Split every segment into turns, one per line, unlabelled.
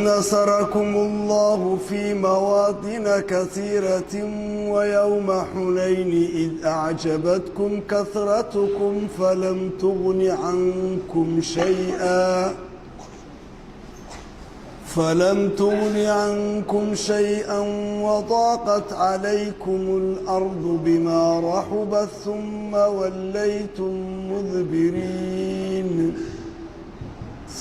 نصركم الله في مواطن كثيرة ويوم حنين إذ أعجبتكم كثرتكم فلم تغن عنكم شيئا وضاقت عليكم الأرض بما رحبت ثم وليتم مدبرين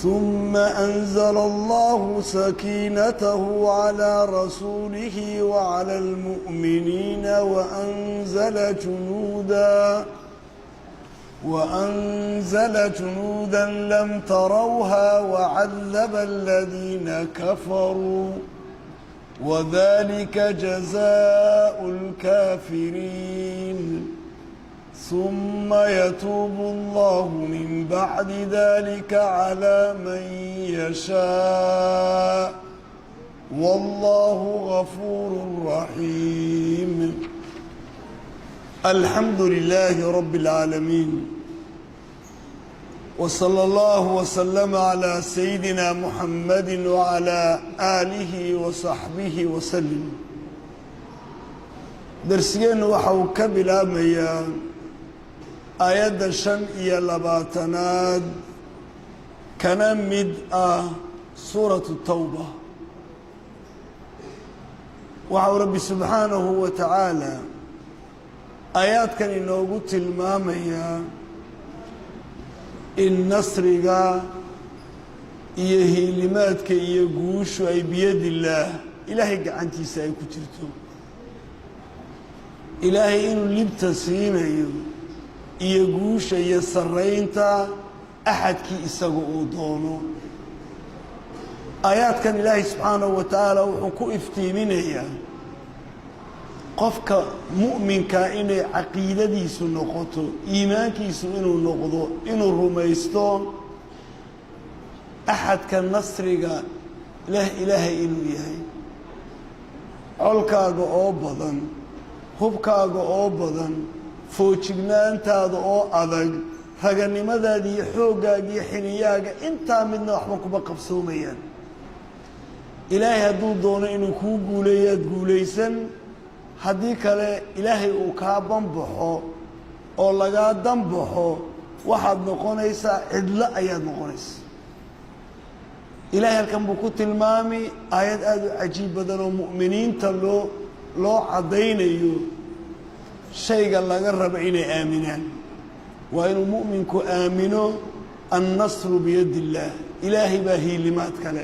ثم أنزل الله سكينته على رسوله وعلى المؤمنين وأنزل جنودا لم تروها وعذب الذين كفروا وذلك جزاء الكافرين ثم يتوب الله من بعد ذلك على من يشاء والله غفور رحيم. الحمد لله رب العالمين وصلى الله وسلم على سيدنا محمد وعلى آله وصحبه وسلم. درسيين وحو كبلا ميان آيات 25 كان مدء سورة التوبة وحو رب سبحانه وتعالى آيات كان إنه المامية النصرقة لماتك يقوش أي بيد الله إلهي قعنتي سايكترتو إلهي إنه لبتسينيو يقوش يسرينتا أحد كي إساقو دونو آيات كان إلهي سبحانه وتعالى وحكو افتيمينيا qofka mu'minka inay caqiidadiisu noqoto iimaankiisu inuu noqdo inuu rumaysto ahadka nasriga ilaahay inuu yahay colkaaga oo badan hubkaaga oo badan foojignaantaada oo adag raganimadaada iyo xoogaaga iyo xiniyaaga intaa midna waxba kuma qabsoomayaan ilaahay hadduu doono inuu kuu guuleeyaad guulaysan haddii kale ilaahay uu kaa banbaxo oo lagaa danbaxo waxaad noqonaysaa cidlo ayaad noqonaysaa ilaahay halkan buu ku tilmaami aayad aad u cajiib badan oo mu'miniinta loo caddaynayo shayga laga rabo inay aaminaan waa inuu mu'minku aamino annasru biyadi illaah ilaahay baa hiilimaad kale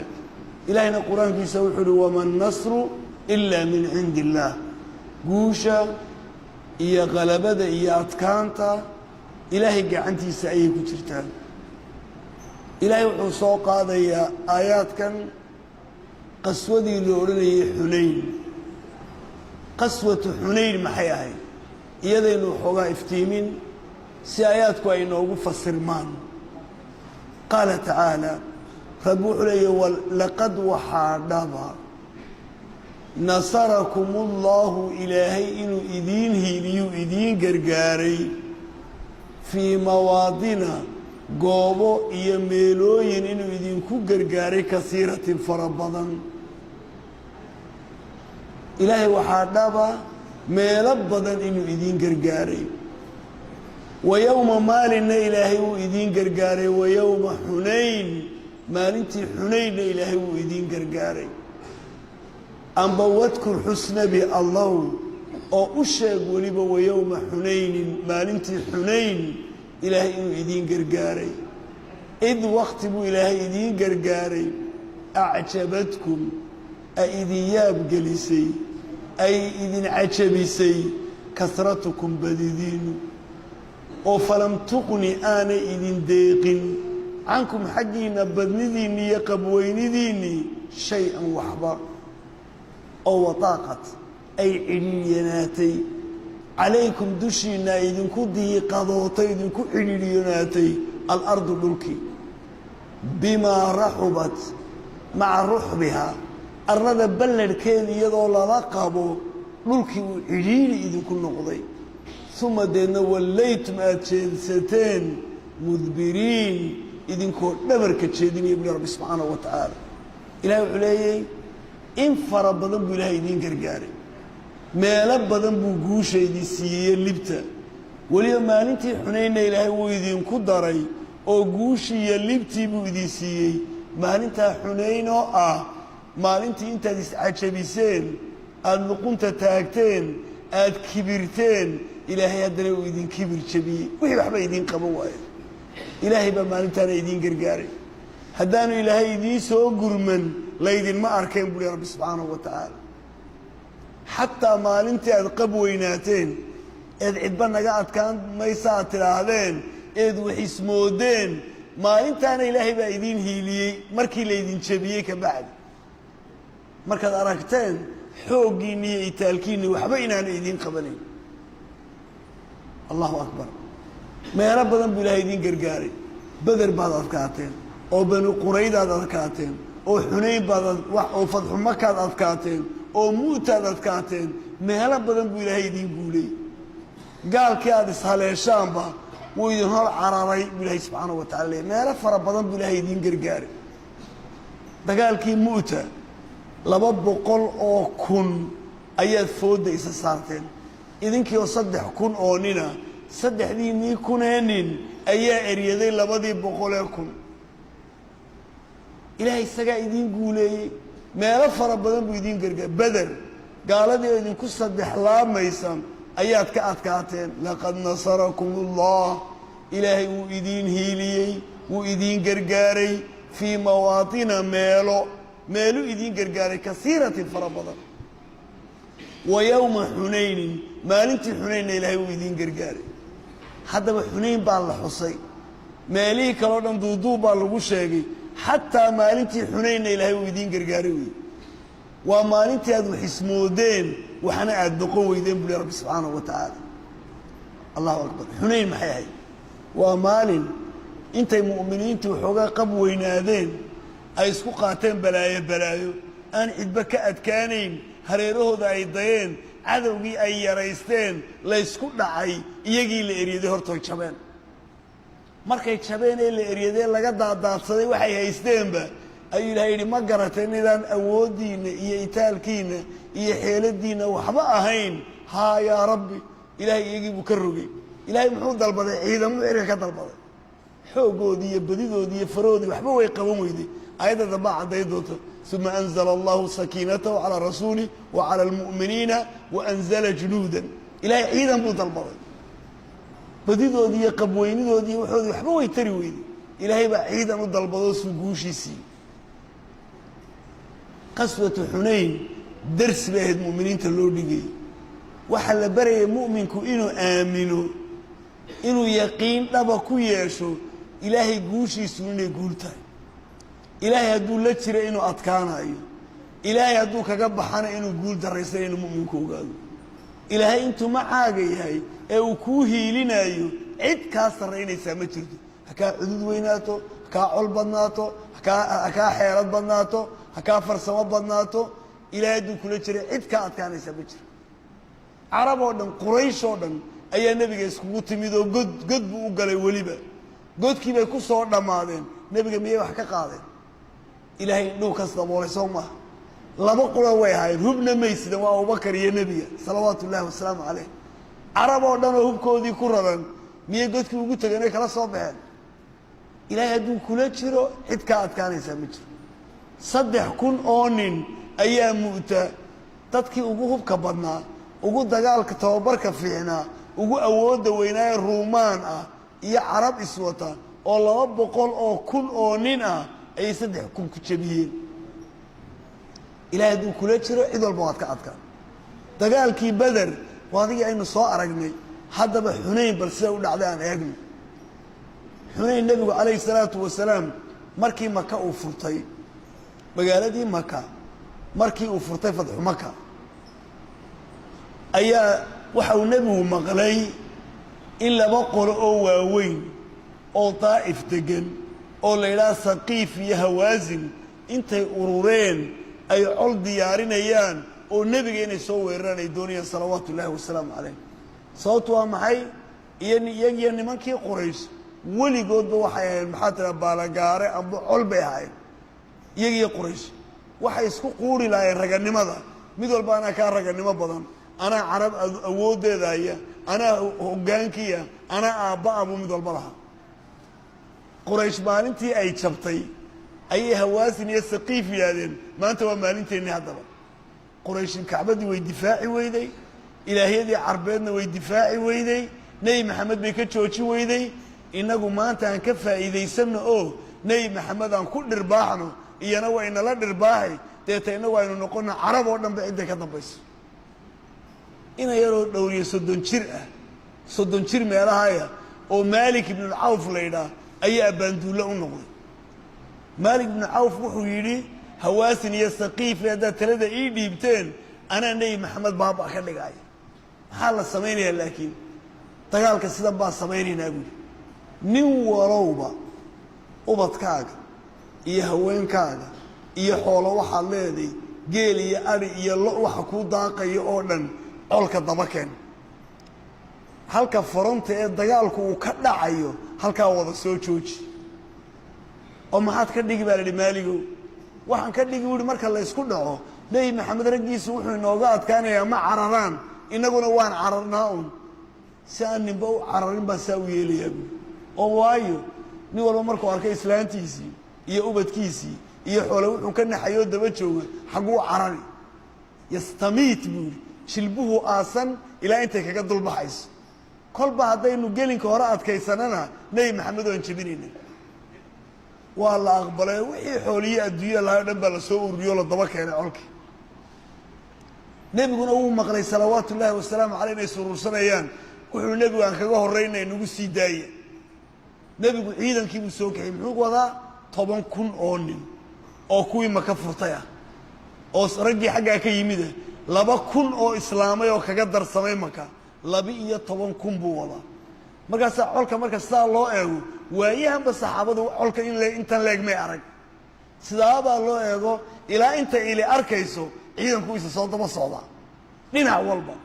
ilaahayna qur-aankiisa wuxuu uhi wama annasru ilaa min cindi illaah guusha iyo qalabada iyo adkaanta ilaahay gacantiisa ayay ku jirtaan ilaahay wuxuu soo qaadayaa aayaadkan qaswadii loo odhanayay xunayn qaswatu xunayn maxay ahayd iyadaynu xoogaa iftiimin si aayaadku ay noogu fasirmaan qaala tacaala rabbi wuxuu leeyahy laqad waxaa dhaba نصركم الله إلهي إنه إذين هيليو إذين قرقاري في مواطن قوبو يميلوين إنه إذين كو قرقاري كثيرة فربضا إلهي وحادبا ميلبضا إنه إذين قرقاري ويوم مالنا إلهي إذين قرقاري ويوم حنين مالنتي حنين إلهي إذين قرقاري أنبا واذكر حسن بالله أو أشيك وليبا ويوم حنين مالنتي حنين إلهي إنو إذين قرقاري إذ وقت بو إلهي إذين قرقاري أعجبتكم أئذين ياب قليسي أي إذين عجبسي كثرتكم بديدين وفلم تقني آنا إذين ديقين عنكم حقين بدنديني يقبوينديني شيئا وحبا أو وطاقت أي عليناتي عليكم دشينا إذن كدي قضوتي إذن كعليناتي الأرض ملكي بما رحبت مع رحبها الرد بلد كان يضول لقبه ملكي وعليني إذن كل نقضي ثم دينا وليتم مدبرين إذن كل نبركة شيدين يبني رب سبحانه وتعالى إلهي عليي إن فربنا بإلهي دين قرقاري meelo badan buu guushaydii siiyey libta waliba maalintii xunayna ilaahay wuu idinku daray oo guushii iyo libtii buu idin siiyey maalinta xunayn oo ah maalintii intaad iscajabiseen aad luqunta taagteen aad kibirteen ilaahay haddana uu idin kibir jabiyey wixii waxba idin qaban waayo ilaahay baa maalintaana idin gargaaray haddaanu ilaahay idiin soo gurman laydinma arkeen buu rabbi subxaanahu wa tacaala حتى ما أنت أذقب ويناتين إذ عدبنا قاعد كان ما يساعد الأهلين إذ وحسمودين ما أنت أنا إلهي بأيدين هيلي مركي ليدين شبيك بعد مركز أركتين حوقيني يتالكيني وحبينا أنا إيدين قبلين الله أكبر ما يا رب ذنب إلهي دين قرقاري بدر بعض أذكاتين أو بنو قريدة أذكاتين أو حنين بعض أو فتح مكة أذكاتين oo muutaad adkaateen meelo badan buu ilaahay idin guulay gaalkii aad ishaleeshaanba wuu idin hor cararay buu ilaahay subxaanahu wa tacaala meelo fara badan buu ilaahay idin gargaaray dagaalkii muuta 200 oo kun ayaad fooda isa saarteen idinkii oo 3,000 oo nina saddexdiinii kuneenin ayaa eryaday 200 kun ilaahay isagaa idin guuleeyey meelo fara badan buu idin gargaar badar gaaladii idinku saddex laamaysan ayaad ka adkaateen laqad nasarakumullah ilaahay wuu idin hiiliyey wuu idin gargaaray fii mawaatina meelo idin gargaaray kasiiratin fara badan wa yawma xunaynin maalintii xunayna ilaahay wuu idin gargaaray haddaba xunayn baa la xusay meelihii kaloo dhan duuduub baa lagu sheegay حتى مالنتي حنين إلهي ويدين قرقاري ومالنتي هذو حسمودين وحنا أدقوا ويدين بلي رب سبحانه وتعالى الله أكبر حنين محيحي ومالن انت مؤمنين توحوغا قبوين هذين أي سقوقاتين بلايو أن إدبك أدكانين هريروه ذا أيضاين عذوغي أي يريستين لا يسكوك دعي يجي لإريده هرطوك شبان markay jabeen ee la eriyay laga daadaadsaday waxay haysteenba ayuu ilaahay ma garateen inaan awoodiina iyo itaalkiina iyo xeeladiina waxba ahayn ha ya rabbi ilaahay iyagii buu ka rogay ilaahay muxuu dalbaday ciidamo erga ka dalbaday xoogoodii iyo badidoodii iyo faroodii waxba way qaban weyday ayada daba caday doonto thumma anzala Allahu sakinatahu ala rasuli wa ala almu'minina wa anzala junudan ilaahay ciidan buu dalbaday badidoodii iyo qabweynidoodii waxoodii waxba way tari weyday ilaahay baa ciidan u dalbado suu guushiisii qaswatu xunayn dars bay ahayd mu'miniinta loo dhigay waxa la barayay mu'minku inuu aamino inuu yaqiin dhaba ku yeesho ilaahay guushiisu inay guul tahay ilaahay hadduu la jiro inuu adkaanayo ilaahay hadduu kaga baxana inuu guul daraysan inuu mu'minku ogaado ilaahay intuu macaaga yahay ee uu kuu hiilinayo cid kaa sarraynaysaa ma jirto ha kaa cudud weynaato ha kaa col badnaato ha kaa xeelad badnaato ha kaa farsamo badnaato ilaahay hadduu kula jiray cid kaa adkaanaysaa ma jiro carab oo dhan quraysh oo dhan ayaa nebiga iskugu timid oo god buu u galay weliba godkii bay ku soo dhammaadeen nebiga miyay wax ka qaadeen ilaahay indhuhu kas daboolay soo maaha laba qura way ahaayeen hubna maysidan waa abubakar iyo nebiga salawaatu ullaahi wasalaamu caleyh carab oo dhan oo hubkoodii ku raran miyay godkii ugu tageen ay kala soo baxeen ilaahay hadduu kula jiro cid kaa adkaanaysaa ma jiro 3,000 oo nin ayaa mu'ta dadkii ugu hubka badnaa ugu dagaalka tababarka fiicnaa ugu awoodda weynaaye ruumaan ah iyo carab iswata oo 200 oo kun oo nin ah ayay 3,000 ku jabiyeen ilaahay hadduu kula jiro cid walba waad ka adkaan dagaalkii badar waadigii aynu soo aragnay haddaba xunayn bal sida u dhacday aan eegno xunayn nebigu calayhi salaatu wasalaam markii maka uu furtay magaaladii maka markii uu furtay fatxu maka ayaa waxa uu nebigu maqlay in 2 qolo oo waaweyn oo daa'if degan oo la yidhaha saqiif iyo hawaasin intay urureen ay col diyaarinayaan oo nebiga inay soo weeraraan ay doonayaan salawaatu ullaahi wasalaamu caleyh sababtu waa maxay iyagiyo nimankii quraysh weligoodba waxay ahayd maxaa tiraa baalagaare amba col bay ahayd iyagiyo quraysh waxay isku quuri lahaayeen raganimada mid walba anaa kaa raganimo badan anaa carab awoodeeda haya anaa hoggaankiya anaa aabba'a buu mid walba lahaa quraysh maalintii ay jabtay ayay hawaasin iyo saqiif yidhaahdeen maanta waa maalinteennii haddaba quraysh kacbadii way difaaci weyday ilaahyadii carbeedna way difaaci weyday nebi maxamed bay ka jooji weyday innagu maanta aan ka faa'iidaysanno oo nebi maxamed aan ku dhirbaaxno iyana waa inala dhirbaahay deeta innagu aynu noqonno carab oo dhanba cidday ka dambayso ina yaroo dhowriye 30 jir meelahaya oo maalik ibnulcawf la yidhaah ayaa abbaanduulle u noqday maalik ibnu cawf wuxuu yidhi hawaasin iyo saqiif haddaad talada ii dhiibteen anaa nebi maxamed baaba ka dhigaya maxaa la samaynayaa laakiin dagaalka sidan baan samaynaynaa buuli nin walowba ubadkaaga iyo haweenkaaga iyo xoolo waxaad leeday geel iyo adhi iyo lo waxa kuu daaqayo oo dhan colka daba keen halka fronta ee dagaalku uu ka dhacayo halkaa wada soo jooji oo maxaad ka dhigi baa la yidhi maaligow waxaan ka dhigi wuhi marka la ysku dhaco nebi maxamed raggiisu wuxuu inooga adkaanayaa ma cararaan innaguna waan cararnaa un si aan ninba u cararin baan saa u yeelayaa buui oo waayo nin walba markuu arkay islaantiisii iyo ubadkiisii iyo xoole wuxuu ka naxayoo daba jooga xagguu carari yastamiit buuhi jilbuhu aasan ilaa intay kaga dulbaxayso kolba haddaynu gelinka hore adkaysanana nebi maxamed waan jebinayna waa la aqbalay wixii xooliye adduunya lahaa o dhan baa la soo ururiyo la daba keenay colkii nebiguna wuu maqlay salawaatu ullaahi wasalaamu caleyh inay surursanayaan wuxuu nebigu aan kaga horraynay nagu sii daaya nebigu ciidankii buu soo kaxiyey muxuu wadaa 10 kun oo nin oo kuwii maka furtay ah oo raggii xaggaa ka yimid ah 2 kun oo islaamay oo kaga darsamay maka 12 kun buu wadaa markaasaa colka marka sidaa loo eego waayahanba saxaabadu colka intan leeg may arag sidaabaa loo eego ilaa inta ili arkayso ciidanku isa soo daba socdaa dhinac walba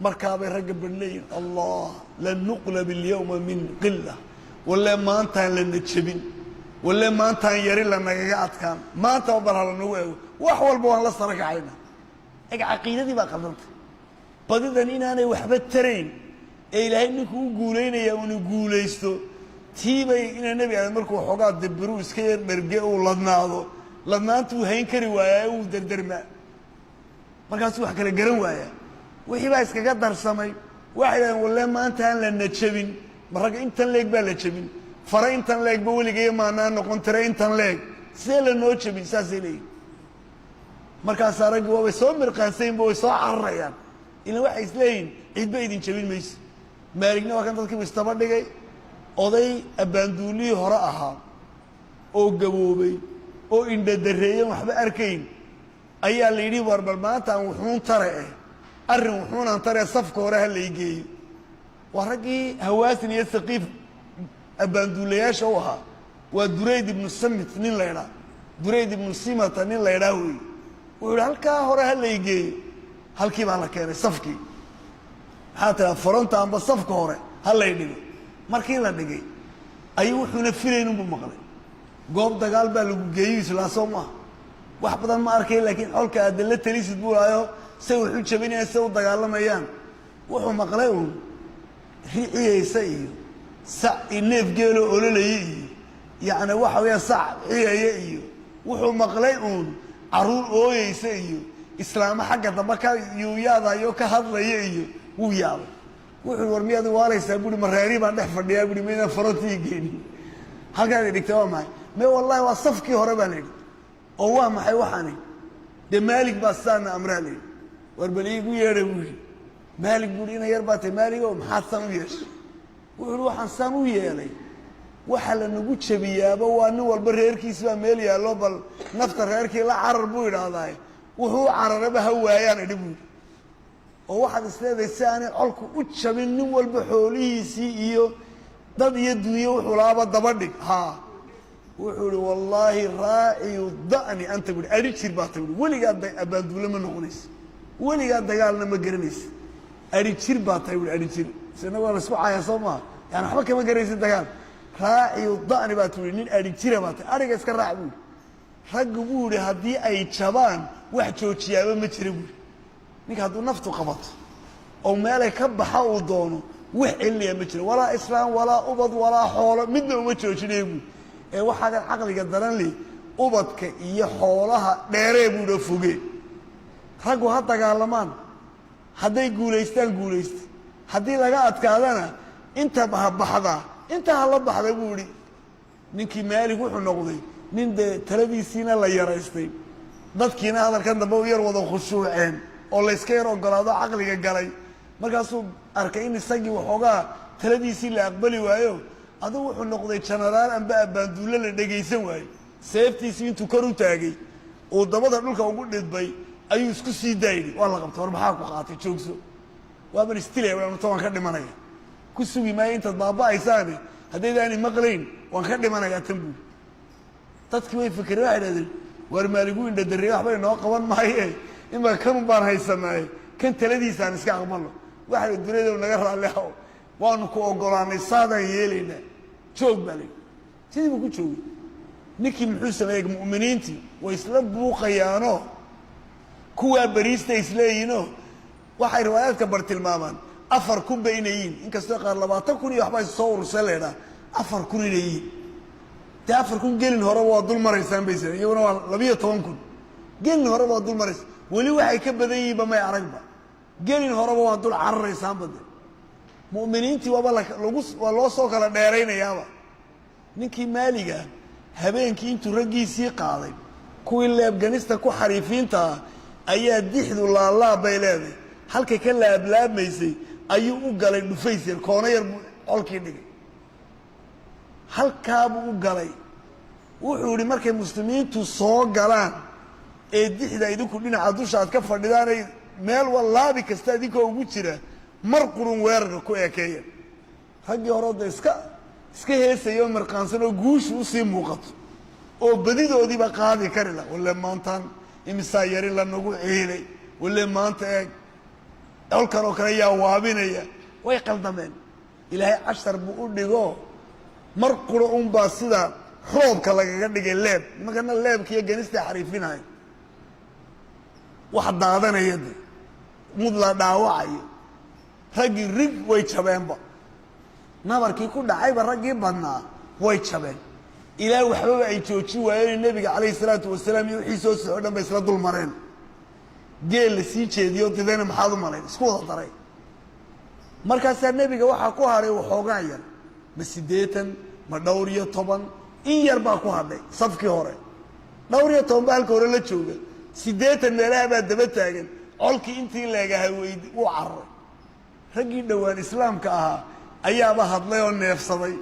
markaabay ragga badleeyihin allah lan nuqlab alyawma min qila walle maantaan lana jebin walle maantaan yari lanagaga adkaan maanta bal halanagu eego wax walba waan la sara kacayna eg caqiidadii baa qaldantay badidan inaanay waxba tarayn ee ilaahay ninkuu u guulaynaya unu guulaysto tiibay inaa nebi aadam markuu xoogaa dabiru iska yar dherge uu ladnaado ladnaantuu hayn kari waayaa uu derdermaa markaasuu wax kale garan waayaa wixii baa iskaga darsamay waxay dhahdeen walle maanta aan lana jebin ma ragga intan leeg baa la jebin fare intan leegba weligeeya maanaa noqon tire intan leeg see lanoo jebin saasay leeyihin markaasaa raggii waabay soo mirqaansaynba way soo cararayaan ilan waxay isleeyihin cidba idin jebin mayso maaligna waa kan dadkiibu istaba dhigay oday abbaanduulihii hore ahaa oo gaboobay oo indhadareeyan waxba arkayn ayaa la yidhi war bal maanta aan wuxuun tare arrin wuxuunaan tare safka hore ha laygeeyo waa raggii hawaasin iyo saqiif abbaanduulayaasha u ahaa waa durayd ibnu samit nin la ydhaa durayd ibnu simata nin la ydhaa wey wuxuu yihi halkaa hore ha laygeeyo halkii baa la keenay safkii maxaa tiraa foronta amba safka hore ha lay dhigo markii la dhigay ayuu wuxuuna filaynunbu maqlay goob dagaal baa lagu geeyo islaa soo maaha wax badan ma arkay laakiin xolka aada la talisid buu lahayo say wax u jabinayaan say u dagaalamayaan wuxuu maqlay uun riciyeysa iyo sac iyo neef geeloo ololaya iyo yacni waxa weeya sac ciyaya iyo wuxuu maqlay uun carruur ooyeysa iyo islaamo xagga dambe ka yuuyaadayo ka hadlaya iyo wuu yaabay wuxuu war miyaad waaraysaa buui ma reerii baan dhex fadhiyaa buui maydaan farontii geenin halkaad idhigtay waa maxay me wallahi waa safkii hore baa la yidhi oo waa maxay waxaani dee maalig baa sidaana amraa la yidhi war bal iigu yeedha buu yidhi maalig buuhi ina yar baa tay maalig o maxaad saan u yeeshay wuxuu ihi waxaan saan u yeelay waxa lanagu jebiyaaba waa nin walba reerkiisi baa meel yaallo bal nafta reerkii la carar buu idhaahdaay wuxuu u cararaba ha waayaan idhi buu yidhi oo waxaad isleedahay si aanay colku u jabin nin walba xoolihiisii iyo dad iyo dunyo wuxuu laaba daba dhig haa wuxuu ihi wallaahi raaciyu da'ni anta buui adhi jir baa ta buui weligaa abbaanduule ma noqonaysa weligaa dagaalna ma garanaysa adhi jir baa tahay buui adhi jir isna waa la isku caaya soo maaha yani waxba kama garanaysa dagaal raaciyu da'ni baa ta buui nin adhi jira baa tahay adhiga iska raac buui raggu buu yidhi haddii ay jabaan wax joojiyaaba ma jira buuri ninka hadduu naftu qabato oo meelay ka baxa uu doono wax celinaya ma jiro walaa islaam walaa ubad walaa xoolo midna uma joojinaya buuri ee waxaagan caqliga daran leh ubadka iyo xoolaha dheeree buudha foge raggu ha dagaalamaan hadday guulaystaan guulaysta haddii laga adkaadana inta baxda inta hala baxda buu yidhi ninkii maalig wuxuu noqday nin dee taladiisiina la yaraystay dadkiina hadalkan dambe u yar wada khushuuceen oo layska yar ogolaado caqliga galay markaasuu arkay in isagii waxoogaa taladiisii la aqbali waayo adugu wuxuu noqday jenaraal amba abbaanduulle la dhegaysan waayo seeftiisii intuu kor u taagay uu dabada dhulka ugu dhidbay ayuu isku sii daayidhi waa la qabtay war maxaa ku qaatay joogso waaban istilaya waanto waan ka dhimanaya ku sugi maayo intaad baaba'aysaane haddaydaani maqlayn waan ka dhimanayaa tan buuri dadkii way fikireen waxay dhahdeen waar maaligu indhadarriye waxba inoo qaban maaye ima kanun baan haysanaaye kan taladiisaan iska aqbalno waxay duniyada naga raalli aho waanu ku ogolaanay saadaan yeelaynaa joog baa layidhi sidii buu ku joogay ninkii muxuu sameeyey mu'miniintii way isla buuqayaanoo kuwaa bariista isleeyihinoo waxay riwaayaadka bar tilmaamaan 4,000 bay inay yihiin inkastoo qaar 20,000 iyo waxbaa soo urursay leedhaa 4,000 inay yihiin dee 4,000 gelin horeba waa dul maraysaan bay seen iyaguna waa 12,000 gelin horeba waa dul maraysa weli waxay ka badan yihiinba may aragba gelin horeba waa dul cararaysaan bade mu'miniintii waa loo soo kala dheeraynayaaba ninkii maaliga habeenkii intuu raggiisii qaaday kuwii leebganista ku xariifiinta ah ayaa dixdu laalaab bay leedahay halkay ka laablaabmaysay ayuu u galay dhufays yar koona yar buu colkii dhigay halkaabuu u galay wuxuu yidhi markay muslimiintu soo galaan ee dixda idinku dhinaca dusha aad ka fadhidaanay meel walaabi kasta idinkoo ugu jira mar qurun weerarka ku ekeeya raggii horooda iska heesaya oo marqaansan oo guushu usii muuqato oo badidoodiiba qaadi kari lah walle maantaan imisaa yari lanagu ciilay walle maanta eeg colkan oo kale yaa waabinaya way qaldameen ilaahay cashar buu u dhigo mar qura unbaa sida roobka lagaga dhigay leeb nimankana leebka iyo ganista xariifinahay wax daadanaya de mud la dhaawacayo raggii rig way jabeenba nabarkii ku dhacayba raggii badnaa way jabeen ilaa waxbaba ay joojin waayeen nebiga calayhi salaatu wasalaam iyo wixii soo socdo dhan bay isla dul mareen geel la sii jeediyo didayna maxaad u malayn isku wada daray markaasaa nebiga waxaa ku hadhay waxoogaa yar ma 80 ma dhowr iyo 10 in yar baa ku hadhay safkii hore dhowr iyo 10 baa halka hore la jooga 80 meelaha baa daba taagan colkii intii leegahay wuu cararay raggii dhowaan islaamka ahaa ayaaba hadlay oo neefsaday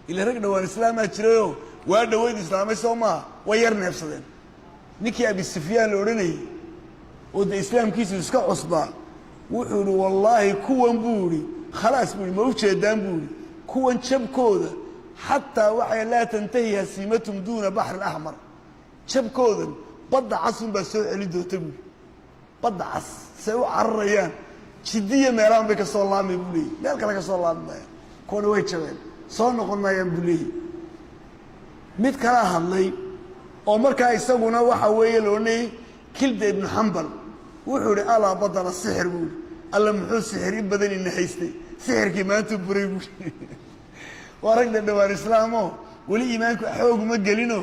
ila rag dhowaan islaamaa jirayoo waa dhaweyd islaamay soo maaha way yar neefsadeen ninkii abi sufyaan la odhanayay oo dee islaamkiisu iska cusbaa wuxuu yidhi wallaahi kuwan buu yidhi khalaas buu yidhi ma u jeedaan buu yidhi kuwan jabkooda xataa waxay laa tantahi hasiimatum duuna baxri alaxmar jabkoodan badda casun baa soo celi doonta buu yidhi badda cas say u cararayaan jiddiya meelahan bay ka soo laamay buu leeyay meel kale ka soo laami maayaan kuwana way jabeen soo noqon maayaan buu leeyay mid kala hadlay oo markaa isaguna waxa weeye la odhanayay kilda ibnu xambal wuxuu ihi alaa badala sixir buu ihi alla muxuu sixir in badan ina haystay sixirkii maantuu buray buu waa rag dhowaan islaamoo weli iimaanku xooguma gelino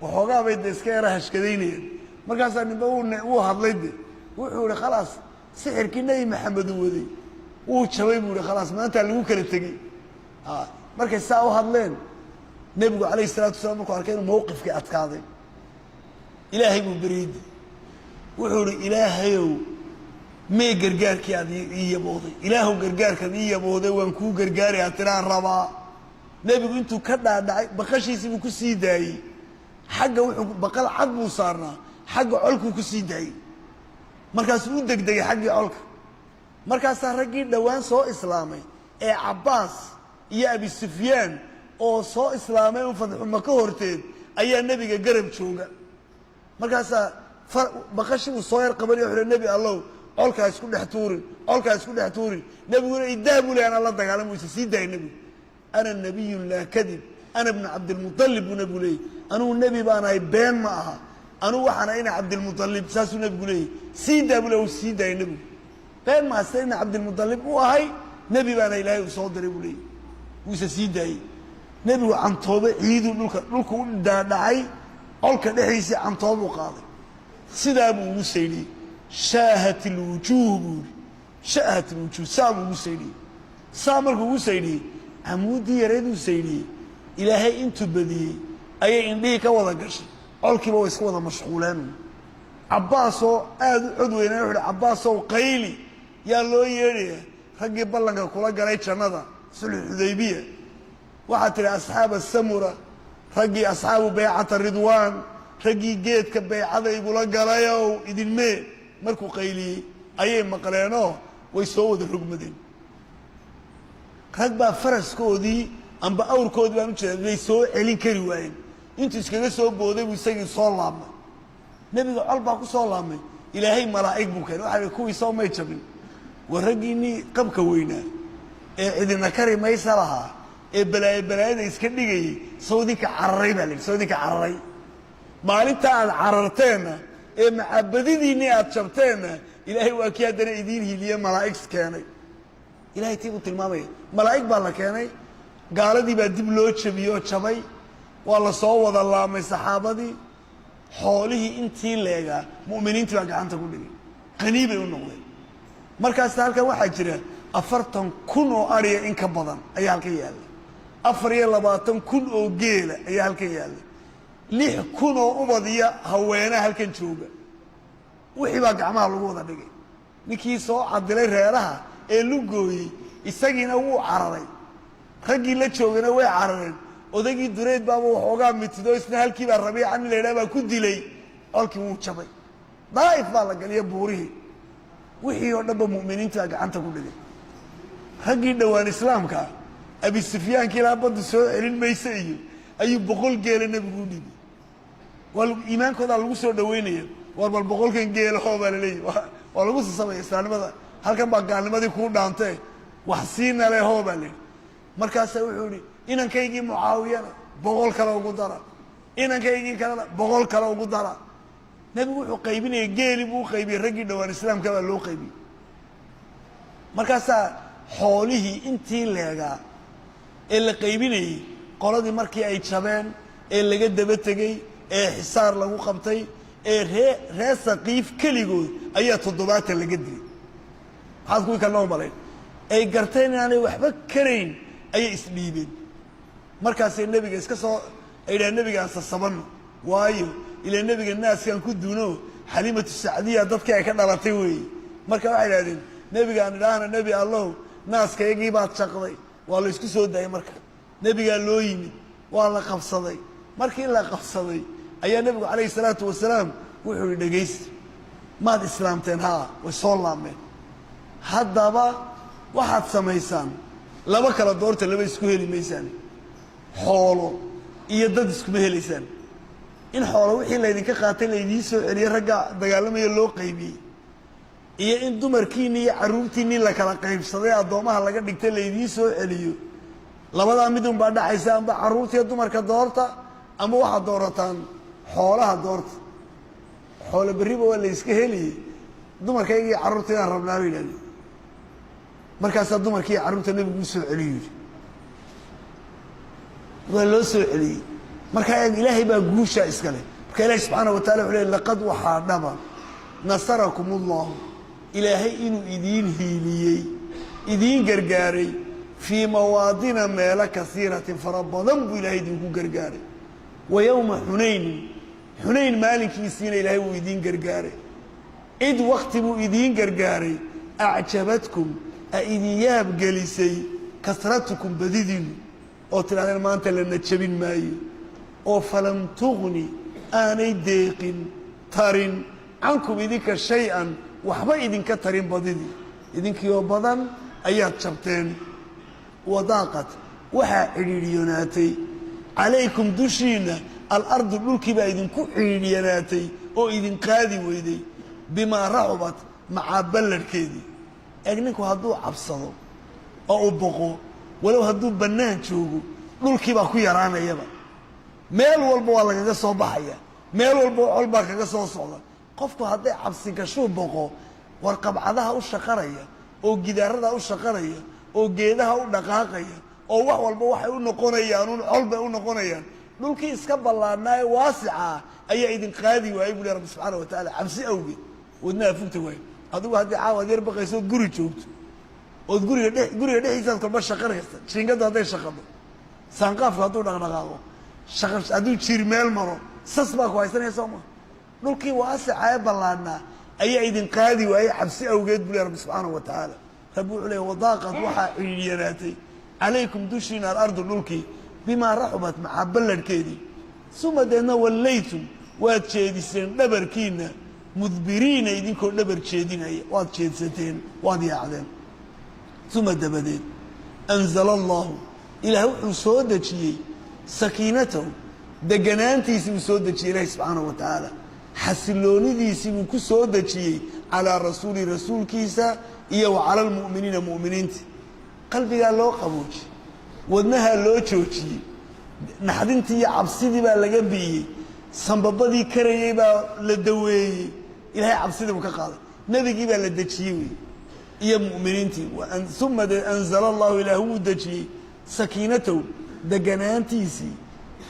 waxoogaa bay de iska yara hashkadaynayeen markaasaa ninba wuu hadlay de wuxuu ihi khalaas sixirkii nebi maxamed uu waday wuu jabay buu ihi khalaas maantaa lagu kala tegey markay saa u hadleen nebigu calayhi salaatu wasalaam markuu arkay inuu mawqifkii adkaaday ilaahay buu beryeyde wuxuu ihi ilaahayow mee gargaarkii aad ii yabooday ilaahow gargaarkaad ii yabooday waan kuu gargaari aad tiraan rabaa nebigu intuu ka dhaadhacay baqashiisii buu ku sii daayey xagga wuxuu baqal cad buu saarnaa xagga colkuu ku sii daayey markaasuu u degdegay xaggii colka markaasaa raggii dhowaan soo islaamay ee cabbaas iyo abi sufyaan oo soo islaamay un fadxu maka horteed ayaa nebiga garab jooga markaasaa baqashii uu soo yar qabanaya wuxuu nebi allow colkaa isku dhex tuurin colkaa isku dhex tuurin nebiguna idaa buu leh anaa la dagaalamaysa sii daayay nebigu ana nabiyun laa kadib ana bnu cabdilmuطalib buu nebigu leeyay أنو النبي بأنا بين معها أنو وحنا إنا عبد المطلب ساسو نبي لي سيدا بلو سيدا النبي بين ما سيدنا عبد المطلب وهاي نبي بأنا إلهي وصادر بلي ويس سيدا نبي عن طوبة عيد لك داعي أولك نحيس عن طوبة قاضي سيدا أبو مسيلي شاهت الوجوه شاهت الوجوه سامو مسيلي سامرك مسيلي عمودي يريد مسيلي إلهي انتو بدي أي إنديه كوضا قرش أولكي بوا يسكوضا مشغولان عباسو عدوين يقول عباسو قيلي يا لو يري خقي بلنك كولا قرأي جندا سلح الحديبية واحد أصحاب السمرة خقي أصحاب بيعة الرضوان خقي جيت كبيعة يقول قرأيو إذن مي مركو قيلي أي مقرينو ويسود الرقم دين خقبا فرس كودي أم بأور كود بانوش ليسو علين كريوين انتو اسكاقا سو بودي ويساقي صولامي نبي قلبا كو صولامي إلهي ملائك بوكين وحاجة كوي سو ما يتشبين ورقيني قبك وينا إذن نكاري ما يسالها بلاي دا اسكاقي سوديك عرري بالك سوديك عرري مالنتا عررتين معبديني اتشبتين إلهي واكيا دانا إذين هيليا ملائك سكاني إلهي تيبو تلمامي ملائك بالا كاني قالدي با دب لو جبيو جبay waa la soo wada laamay saxaabadii xoolihii intii leega muuminiintu waa gacanta ku dhigay qaniibay u noqdeen markaas halkan waxa jira 40,000 oo ariya in ka badan ayaa halkan yaala 24,000 oo geela ayaa halkan yaala 6,000 oo ubadiya haweena halkan jooga wixii baa gacmaha lagu wada dhigay ninkii soo cadilay reeraha ee lugooyay isagiina wuu cararay ragii la joogana way carareen odagii dureed baaba waxoogaa mitido isna halkii baa rabiican la yiraahdo baa ku dilay olkii wuu jabay daa'if baa la galiyay buurihii wixii oo dhanba muuminiinta gacanta ku dhigay ragii dhawaan islaamka abi sufyaan kii laabadu soo celin maysa iyo ayuu 100 geela nabigu u dhigay wal iimaankooda lagu soo dhaweynaya war bal 100 geela hooba la leeyahay waa lagu sameeyay islaamada halkan baa gaalnimadii ku dhaantay wax siina leh hooba la markaas wuxuu yiri inankaygi muaawiyana 100 kale ugu dara inankaygi kale 100 kale ugu dara nabigu wuxuu qaybinay geeli buu qaybiyay ragii dhawaan islaamka baa loo qaybiyay markaas xoolihii intii leega ee la qaybinay qoladii markii ay jabeen ee laga daba tagay ee xisaar lagu qabtay ee reer saqiif kaligood ayaa 7 laga dilay haadku ka noo balay ay garteen inaanay waxba karayn ay isdhiibeen markaas nabiga iska soo ayda nabiga sasaban waayo ila nabiga naaskan ku duuno xalimatu saadiya dadka ay ka dhalatay weey marka waxay yiraahdeen nabiga aan ilaahna nabi allah naaskaygi baad shaqday waa la isku soo daayay marka nabiga loo yimid waa la qabsaday markii la qabsaday ayaa nabiga kaleey salaatu wasalaam wuxuu dhageystay maad islaamteen ha way soo laameen haddaba waxaad samaysaan laba kala doorta laba isku heli meysaan xoolo iyo dad isku helaysaan in xoolo wixii la idinka qaatay la idin soo celiyo ragga dagaalamaya loo qaybiyay iyo in dumarkiina iyo caruurtiina la kala qaybsaday adoomaha laga dhigtay la idin soo celiyo labada mid un baa dhaxaysa amba caruurtiyo dumarka doorta ama waxa doorataan xoolaha doorta xoolo bariba waa la iska heliyay dumarkayga iyo caruurtiina rabnaa weeyaan markaas dumarkii caruurta nabigu soo celiyay waa loo soo celiyay marka ilaahay baa guusha iska leh marka ilaahay subhanahu wa ta'ala wuxuu leeyahay laqad wahadaba nasarakumullah ilaahay inuu idin hiiliyay idin gargaaray fi mawaadina meela kasiiratin farabadan buu ilaahay idinku gargaaray wa yawma hunayn maalinkiisina ilaahay uu idin gargaaray id waqti buu idin gargaaray a'jabatkum أيدياب جلسي كثرتكم بديدين أو تلاقين ما أنت لنا تشبين ماي أو فلم تغني آني ديق تارين عنكم إذيك شيئا وحبا إذن كتارين بديدي إذن كيو بدن أيات شبتين وضاقت وحا عريريوناتي عليكم دشينا الأرض الكبا إذن كو عريريوناتي أو إذن قادي ويدي بما رعبت مع بلد كيدي أجنكو هادو عبصدو أو بقو ولو هادو بنان شوقو دول كيبا كو يرانا يبا meel walba waa lagaga soo baxaya meel walba col baa kaga soo socda qofku hadday cabsi gashuu boqo war qabcadaha u shaqaraya oo gidaarada u shaqaraya oo geedaha u dhaqaaqaya oo wax walba waxay u noqonayaan un col bay u noqonayaan dhulkii iska ballaadnaa ee waasica ayaa idin qaadi waayey buu rabbi subxaana wa tacaala cabsi awgeed wadnaha fugta waayo adigu haddii caawaad yar baqayso ood guri joogto ood guriga dhexdiisaad kolba shaqaraysa jiingadu hadday shaqado saanqaafku hadduu dhaqdhaqaaqo hadduu jir meel maro sas baa ku haysanaya soo maa dhulkii waasica ee ballaadnaa ayaa idin qaadi waayey cabsi awgeed buu rabbi subxaana wa tacaala rabbi wuxuu leeyahy wadaaqad waxaa cidhiidhyanaatay calaykum dushiina alardu dhulkii bimaa raxubat maxaa balladhkeedii suma deedna wallaytum waad jeediseen dhabarkiina mudbiriina idinkoo dhabar jeedinaya waad jeedsateen waad yaacdeen uma dabadeed anzala allahu ilaah wuxuu soo dejiyey sakiinatahu deganaantiisii buu soo dejiyey ilaahi subxaanahu wa tacaala xasiloonidiisii buu ku soo dejiyey calaa rasuuli rasuulkiisa iyo wa cala almu'miniina mu'miniinta qalbigaa loo qaboojiyey wadnahaa loo joojiyey naxdintii iyo cabsidii baa laga bi'iyey sanbabadii karayey baa la daweeyey ilahay cabsidii buu ka qaaday nebigii baa la dejiyey wey iyo mu'miniintii uma anzala allahu ilaah wuu dejiyey sakiinatahu deganaantiisii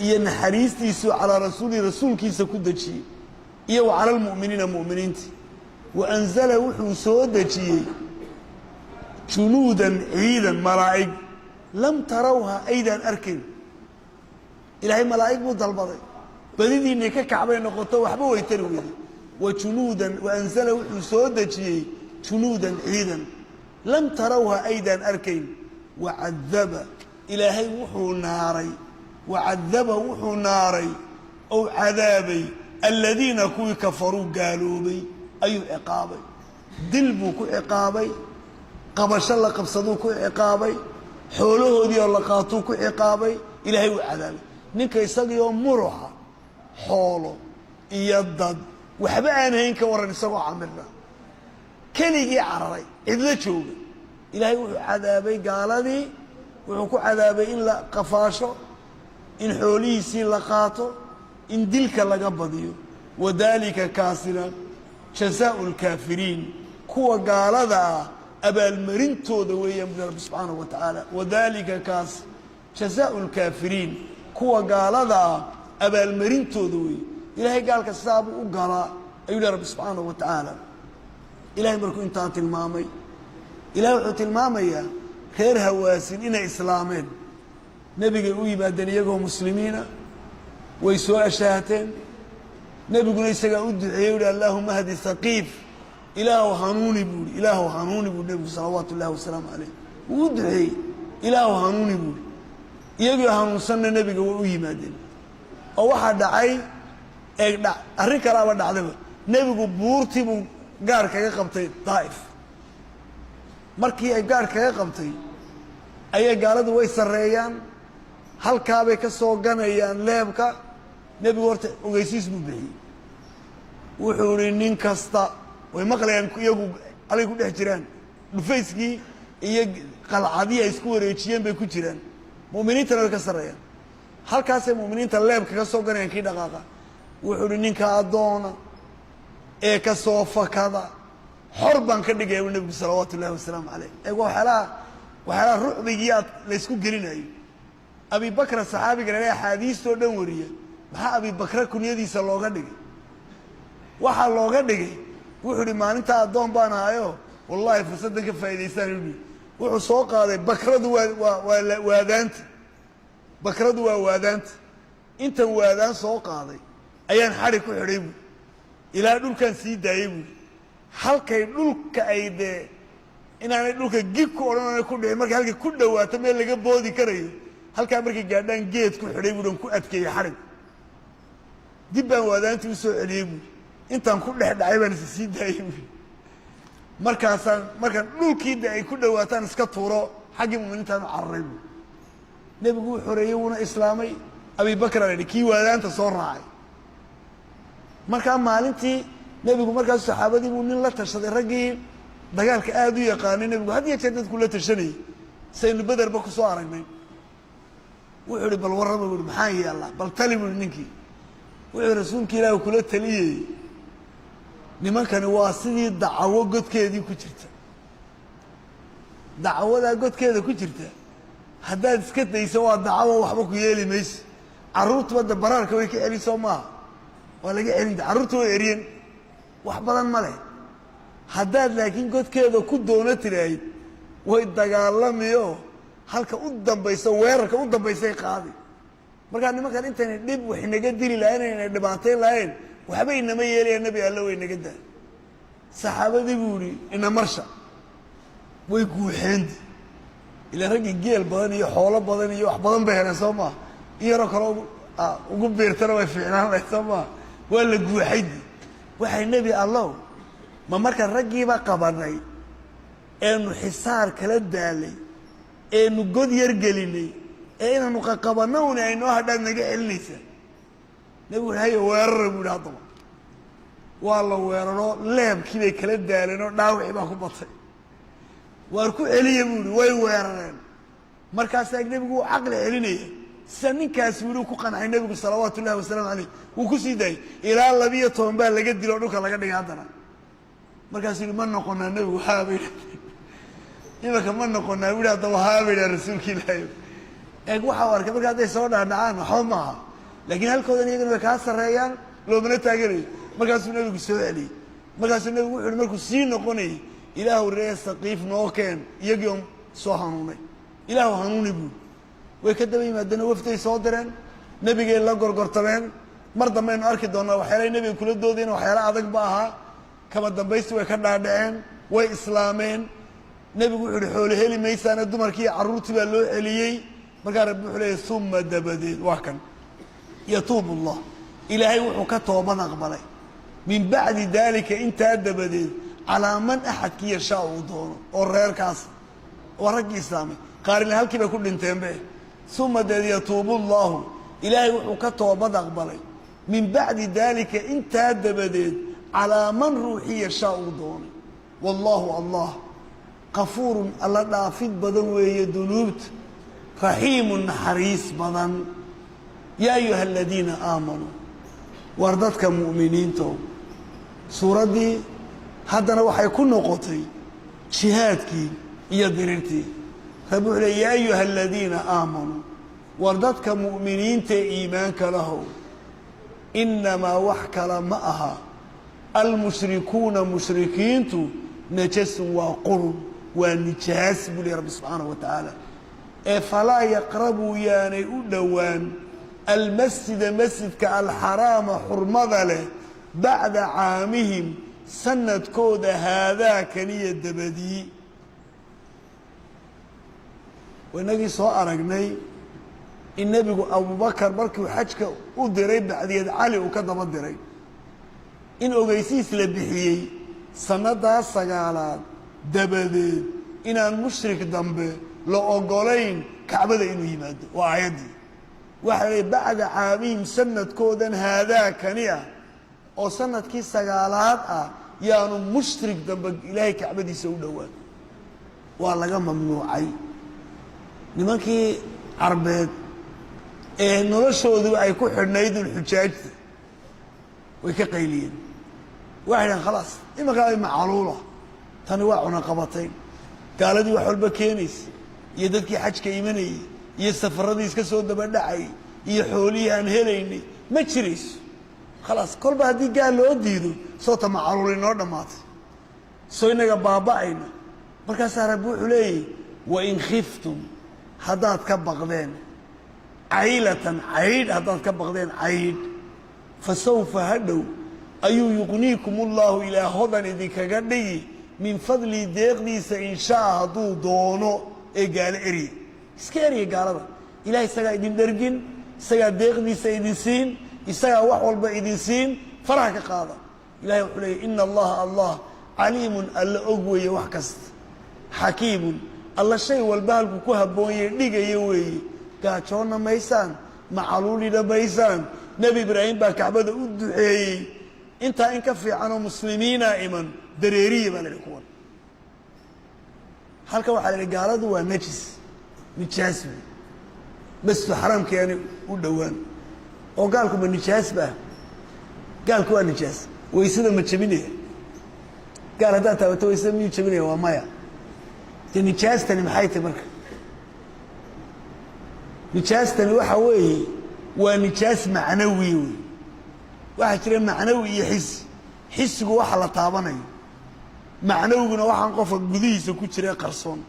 iyo naxariistiisii calaa rasuulihi rasuulkiisa ku dejiyey iyo wa cala almu'miniina mu'miniintii wa anzala wuxuu soo dejiyey junuudan ciidan malaa'ig lam tarawha aydaan arkayn ilaahay malaa'ig buu dalbaday badidiinay ka kacbay noqoto waxba way tari weyday wa junuudan wa anzala wuxuu soo dejiyey junuudan ciidan lam tarawha aydaan arkayn wacadaba ilaahay wuxuu naaray wacadaba wuxuu naaray ou cadaabay aladiina kuwii kafaruu gaaloobay ayuu ciqaabay dil buu ku ciqaabay qabasho la qabsaduu ku ciqaabay xoolahoodii oo la qaatuu ku ciqaabay ilaahay wuu cadaabay ninka isagiioo muruxa xoolo iyo dad waxba aan hayn ka warran isagoo camirna keligii cararay cidla jooga ilaahay wuxuu cadaabay gaaladii wuxuu ku cadaabay in la qafaasho in xoolihiisii la qaato in dilka laga badiyo wadaalika kaasina jazaau lkaafiriin kuwa gaalada ah abaalmarintooda weeyaan buli rabbi subxaanahu wa tacaala wadaalika kaas jazaau lkaafiriin kuwa gaalada ah abaalmarintooda weeye ilaahay gaalka sidaabuu u galaa ayuu yihi rabbi subxaanahu wa tacaala ilahay markuu intaa tilmaamay ilahay wuxuu tilmaamayaa reer hawaasin inay islaameen nebigay u yimaadeen iyagoo muslimiina way soo ashaahateen nebiguna isagaa u duceeyey u yihi allaahuma hdi haqiif ilaahu hanuuni buu ihi ilaahu hanuuni buu nebigu salawaatu ullahi wasalaamu caleyh wuu u duceeyey ilaahu hanuuni buu ihi iyagoo hanuunsanna nebiga way u yimaadeen oo waxaa dhacay arrin kalaaba dhacdaba nebigu buurtii buu gaar kaga qabtay daa'if markii ay gaar kaga qabtay ayay gaaladu way sarreeyaan halkaabay ka soo ganayaan leebka nebigu horta ogeysiis buu bixiyey wuxuu ihi nin kasta way maqlayaan iyagu alay ku dhex jiraan dhufayskii iyo qalcadii ay isku wareejiyeen bay ku jiraan mu'miniintana way ka sarreeyaan halkaasay mu'miniinta leebka ka soo ganayaan kii dhaqaaqa wuxuu ihi ninka addoona ee ka soo fakada xor baan ka dhigaya u nebigu salawaatu ullahi wasalaamu caleyh waxyaalaha rucbigii aad laysku gelinayo abibakra saxaabigan ele axaadiistoo dhan wariya maxaa abibakra kunyadiisa looga dhigay waxaa looga dhigay wuxuu ihi maalintaa addoon baan ahayo wallahi fursaddan ka faa'idaystaan uhi wuxuu soo qaaday bakradu waa waadaanta bakradu waa waadaanta intan waadaan soo qaaday ayaan xadhi ku xidhay buui ilaa dhulkaan sii daayey buui halkay dhulka ay dee inaanay dhulka gig ku odhanana ku dhicin markay halkay ku dhawaato meel laga boodi karayo halkaa markay gaadhaan geed ku xidhay buuhan ku adkeeyey xadhig dib baan waadaantii u soo celiyey buui intaan ku dhex dhacay baan isa sii daayey buui markaasaan markaan dhulkii de ay ku dhawaataan iska tuuro xaggii mu'miniintaan u cararay buui nebigu wuu xoreeyey wuuna islaamay abibakra la yidhi kii waadaanta soo raacay markaa maalintii nebigu markaas saxaabadii buu nin la tashaday raggii dagaalka aada u yaqaanay nebigu had iyo jeer dadku la tashanayay saynu bederba ku soo aragnay wuxuu ihi bal warrama buuhi maxaa yaallaa bal tali buuhi ninkii wuxuu rasuulka ilaahi kula taliyey nimankani waa sidii dacwo godkeedii ku jirta dacwadaa godkeeda ku jirta haddaad iska dayso waa dacwo waxba ku yeeli mayso carruurtuba da baraarka way ka celin soo maaha waa laga celin carruurta way eryen wax badan ma leh haddaad laakiin godkeeda ku doono tirahayd way dagaalamiyo halka u dambaysa weerarka u dambaysay qaadi markaa nimankan intayna dhib wax inaga dili lahayn inayna dhibaatayn lahayn waxba inama yeelaya nebi alle way naga daa saxaabadii buu ihi ina marsha way guuxeendi ilaa raggii geel badan iyo xoolo badan iyo wax badan bay heleen soo maaha in yaroo kale ugu biirtana way fiicnaan lahayd soo maaha waa la guuxaydi waxay nebi allow ma markaan raggiiba qabanay eenu xisaar kala daalay eenu god yar gelinay ee inaanu qaqabanno una aynoo hadhaad naga celinaysaa nebigu uhi hayo weerara buu ihi haddaba waa la weeraro leebkii bay kala daaleen oo dhaawicii baa ku batay waar ku celiya buu ihi way weerareen markaasaa nebigu uu caqli celinaya sida ninkaas buu ihi ku qancay nebigu salawaatu ullahi wasalaamu caleyh wuu ku sii daayay ilaa 12 baa laga dilo o dhulka laga dhigay haddana markaasuu yihi ma noqonaa nebigu haabay imanka ma noqonaa buu ihi haddaba haabaydha rasuulka ilaahi eeg waxau arkay marka hadday soo dhaadhacaan waxba maaha laakiin halkoodan iyagana way kaa sarreeyaan loomana taaganayo markaasuu nebigu soo celiyey markaasuu nebigu wuxu uhi markuu sii noqonayay ilaahu ree saqiif noo keen iyagii on soo hanuunay ilaahu hanuuni buuri way ka daba yimaadeen wafday soo direen nebigay la gorgortameen mar dambaynu arki doonaa waxyaalay nebiga kula doodayna waxyaala adag ba ahaa kama dambaysti way ka dhaadhaceen way islaameen nebigu wuxuu uhi xoole heli maysaane dumarkii iyo carruurtii baa loo celiyey markaa rabbi wuxuu leeyay uma dabadeed waa kan yatuubu allah ilaahay wuxuu ka toobad aqbalay min bacdi daalika intaa dabadeed calaa man axadkii yashaa uu doono oo reerkaas waa raggii islaamay qaarina halkii bay ku dhinteenbe uma deed yatuubu llahu ilaahay wuxuu ka toobad aqbalay min bacdi daalika intaa dabadeed calaa man ruuxii yashaa uu doonay wallaahu allah qafuurun alla dhaafid badan weeye dunuubta raxiimun naxariis badan yaa ayuha aladiina aamanuu war dadka mu'miniintow suuraddii haddana waxay ku noqotay jihaadkii iyo dirirtii rabbi wuxuu leey yaa ayuha aladiina aamanuu war dadka mu'miniintae iimaanka lahow inamaa wax kala ma aha almushrikuuna mushrikiintu najasun waa qurun waa nijaas buu leey rabbi subxaanahu wa tacaala ee falaa yaqrabuu yaanay u dhowaan almasjida masjidka alxaraama xurmada leh bacda caamihim sanadkooda haadaa kaniya dabadii waynagii soo aragnay in nebigu abubakar markuu xajka u diray bacdiyeed cali uu ka daba diray in ogeysiis la bixiyey sannadaa 9aad dabadeed inaan mushrik dambe la ogolayn kacbada inuu yimaado waa aayaddii waxaa la bacda caamihim sanadkoodan haadaa kani ah oo sanadkii 9aad ah yaanu mushrik dambe ilaahay kacbadiisa u dhowaan waa laga mamnuucay nimankii carbeed ee noloshoodu ay ku xidhnayd ulxujaajta way ka qayliyeen waxay dhahen khalaas imankaa ay macaluula tani waa cunaqabatayn gaaladii wax walba keenaysa iyo dadkii xajka imanayay iyo safaradii iska soo dabadhacayay iyo xoolihii aan helaynay ma jirayso khalaas kolba haddii gaal loo diido soo ta macaluul inoo dhammaatay soo inaga baaba'ayna markaasaa rabbi wuxuu leeyahy wain khiftum haddaad ka baqdeen caylatan caydh haddaad ka baqdeen caydh fa sawfa hadhow ayuu yuqniikum ullahu ilaa hodan idinkaga dhigi min fadlii deeqdiisa in shaa hadduu doono ee gaalo erya iska erya gaalada ilahay isagaa idin dhergin isagaa deeqdiisa idin siin isagaa wax walba idin siin faraha ka qaada ilahay wuxuu leeyay ina allaha allah caliimun alla og weeye wax kasta xakiimun alla shay walba halku ku habboonye dhigaya weeye gaajoonna maysaan macaluulina maysaan nebi ibraahim baa kacbada u duceeyey intaa in ka fiicanoo muslimiina iman dareeriya baa la idhi kuwan halka waxaa la idhi gaaladu waa najis nijaas wey masjid xaramka yani u dhowaan oo gaalku ma nijaas baa gaalku waa nijaas weysada ma jabinaya gaal haddaad taabato weysada miyuu jabinaya waa maya dee nijaastani maxay tahay marka nijaastani waxa weeye waa nijaas macnawi wey waxaa jira macnawi iyo xisi xisigu waxa la taabanayo macnawiguna waxaan qofka gudihiisa ku jira qarsoon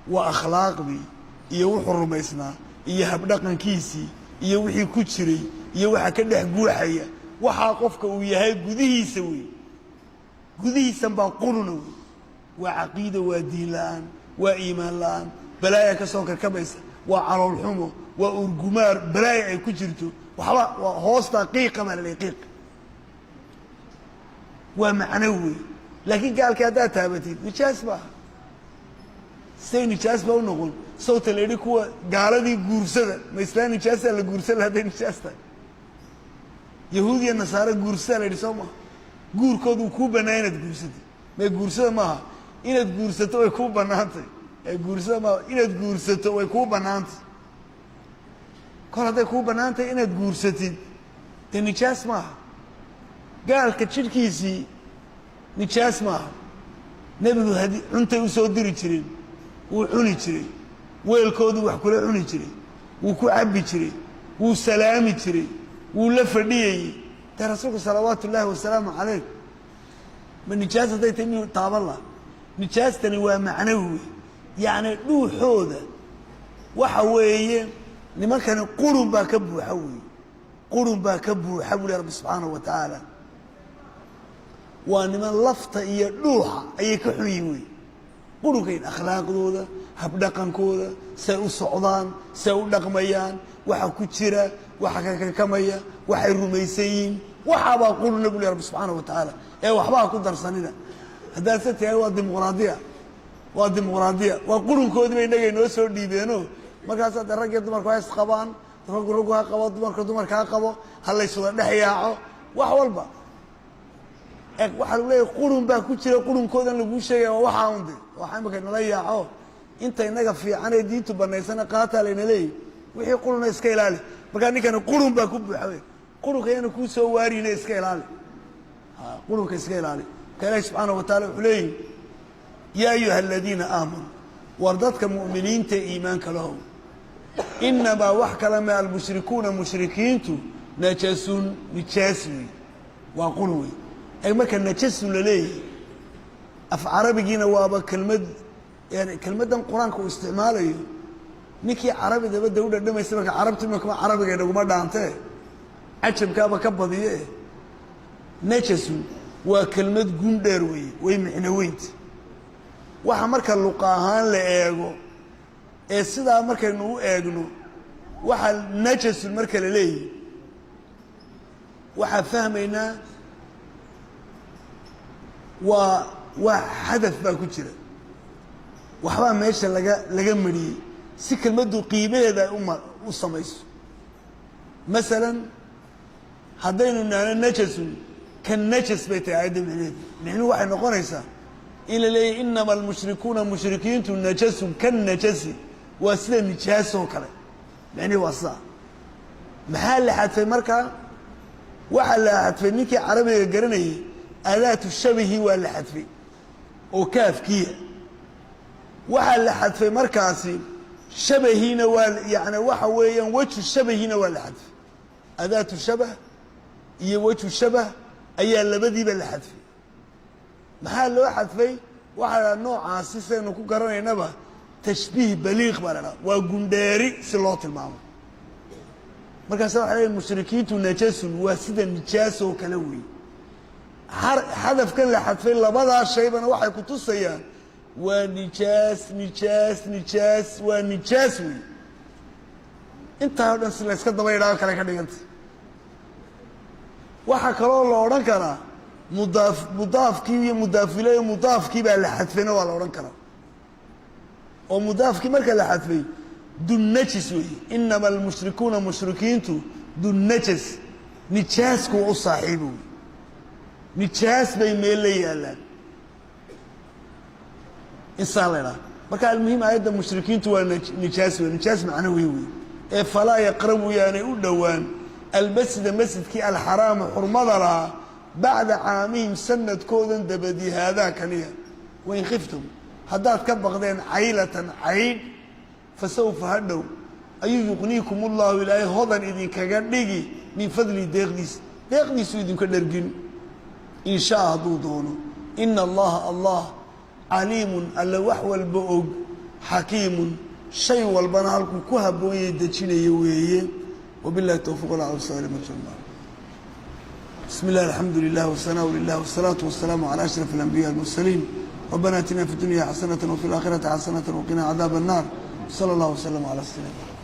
waa akhlaaqdii iyo wuxuu rumaysnaa iyo habdhaqankiisii iyo wixii ku jiray iyo waxa ka dhex guuxaya waxaa qofka uu yahay gudihiisa wey gudihiisan baa quruna wey waa caqiida waa diin la-aan waa iimaan la-aan balaaya ka soo karkabaysa waa calool xumo waa urgumaar balaaya ay ku jirto waxba waa hoostaa qiiqa baa lalay qiiq waa macno wey laakiin gaalkii haddaad taabatid nijaas maaha say nijaas baa u noqon sawta la yidhi kuwa gaaladii guursada ma islaan nijaasaa la guursan hadday nijaas tahay yahuud iyo nasaare guursadaa la yidhi soo maha guurkoodu uu kuu bannaa inaad guursatid mee guursada maaha inaad guursato way kuu bannaantay ee guursada maaha inaad guursato way kuu bannaantay kol hadday kuu bannaantay inaad guursatid dee nijaas maaha gaalka jidhkiisii nijaas maaha nebigu cuntay u soo diri jireen wuu cuni jiray weelkooduu wax kula cuni jiray wuu ku cabbi jiray wuu salaami jiray wuu la fadhiyayey dee rasuulku salawaatu ullaahi wasalaamu calayh ma nijaas hadday tahay miyuu taaban laha nijaastani waa macnawi wey yacni dhuuxooda waxa weeye nimankani qurun baa ka buuxa weeye qurun baa ka buuxa buu leh rabbi subxaanahu wa tacaala waa niman lafta iyo dhuuxa ayay ka xun yihin wey qurunkayn akhlaaqdooda habdhaqankooda say u socdaan say u dhaqmayaan waxa ku jira waxa kakakamaya waxay rumaysan yihiin waxaabaa quruna buu leh rabbi subxaanahu wa tacaala ee waxbaa ku darsanina haddaad se tahay waa dimuqraadiya waa dimuqraadiya waa qurunkoodiiba innaga inoo soo dhiibeeno markaas hadda rag iyo dumarku ha isqabaan raggu raggu ha qabo dumarka dumarka ha qabo ha layswada dhex yaaco wax walba waxaa lagu leeyahay qurun baa ku jira qurunkoodan laguu sheegaya waa waxaa unde waxaa imaka nala yaaco inta innaga fiican ee diintu banaysana qaataa layna leeyahy wixii quruna iska ilaali markaa ninkani qurun baa ku buuxa wey qurunka yana kuu soo waariyna iska ilaali qurunka iska ilaali marka ilaahi subxaanahu wa taala wuxuu leeyihi yaa ayuha aladiina aamanuu war dadka mu'miniinta iimaanka lahow inamaa wax kala ma almushrikuuna mushrikiintu najasun nijaas wey waa qurun wey marka najasu la leeyahay af carabigiina waaba kelmad yani kelmaddan qur-aanka uu isticmaalayo ninkii carabi dabadda u dhadhamaysa marka carabti makma carabiga naguma dhaantee cajabkaaba ka badiye najasu waa kelmad gundheer weeye way micno weynta waxa marka luqa ahaan la eego ee sidaa markaynu u eegno waxa najasun marka la leeyahay waxaa fahmaynaa waa xadaf baa ku jira waxbaa meesha laga mariyey si kelmaddu qiimaheeda ay u samayso masalan haddaynu nahno najasun kan najas bay tahay aayadda micneheeda micnuhu waxay noqonaysaa in la leeyahy inama almushrikuuna mushrikiintu najasun kan najasi waa sida nijaasoo kale micnihi waa sidaa maxaa la xadfay markaa waxaa la xadfay ninkii carabiga garanayay adaatu shabahi waa la xadfay oo kaafkiya waxaa la xadfay markaasi shabahiina waa yani waxa weeyaan wejhu shabahiina waa la xadfay adaatu shabah iyo wejhu shabah ayaa labadiiba la xadfay maxaa loo xadfay waxaa la noocaasi saynu ku garanaynaba tashbiih baliiq baa la dhaha waa gundheeri si loo tilmaamo markaasa waxa leeyahy mushrikiintu najasun waa sida nijaasoo kale wey xadafkan la xadfay labadaa shaybana waxay ku tusayaan waa nijaas nijaas nijaas waa nijaas wey intaa o dhan si layska daba idhaaho kale ka dhiganta waxaa kaloo la odhan karaa mudaafkii iyo mudaafile mudaafkii baa la xadfayna waa la odhan karaa oo mudaafkii marka la xadfay dunnajis weeye inama almushrikuuna mushrikiintu dunnajas nijaasku u saaxiibo wey nijaas bay meel la yaalaan insaan la idhaha marka almuhim aayadda mushrikiintu waa nijaas wey nijaas macnawi wey فلا يقربوا يعني أدوان المسجد مسجد كي الحرام حرمضة لها بعد عامهم سنة كودا دبدي هذا كنيا وإن خفتم هدات كبغدين عيلة عين فسوف هدوا أي يغنيكم الله إلهي هضا إذن كغنيجي من فضل ديغنيس إذن كدرجين إن شاء دونه إن الله عليم ألا وحوى البؤج حكيم شيء والبنالكم كهب ويدتشين يويه وبالله التوفيق والعافية والسلام عليكم. بسم الله الحمد لله والثناء لله والصلاة والسلام على أشرف الأنبياء المرسلين. ربنا اتنا في الدنيا حسنة وفي الآخرة حسنة وقنا عذاب النار. صلى الله وسلم على سيدنا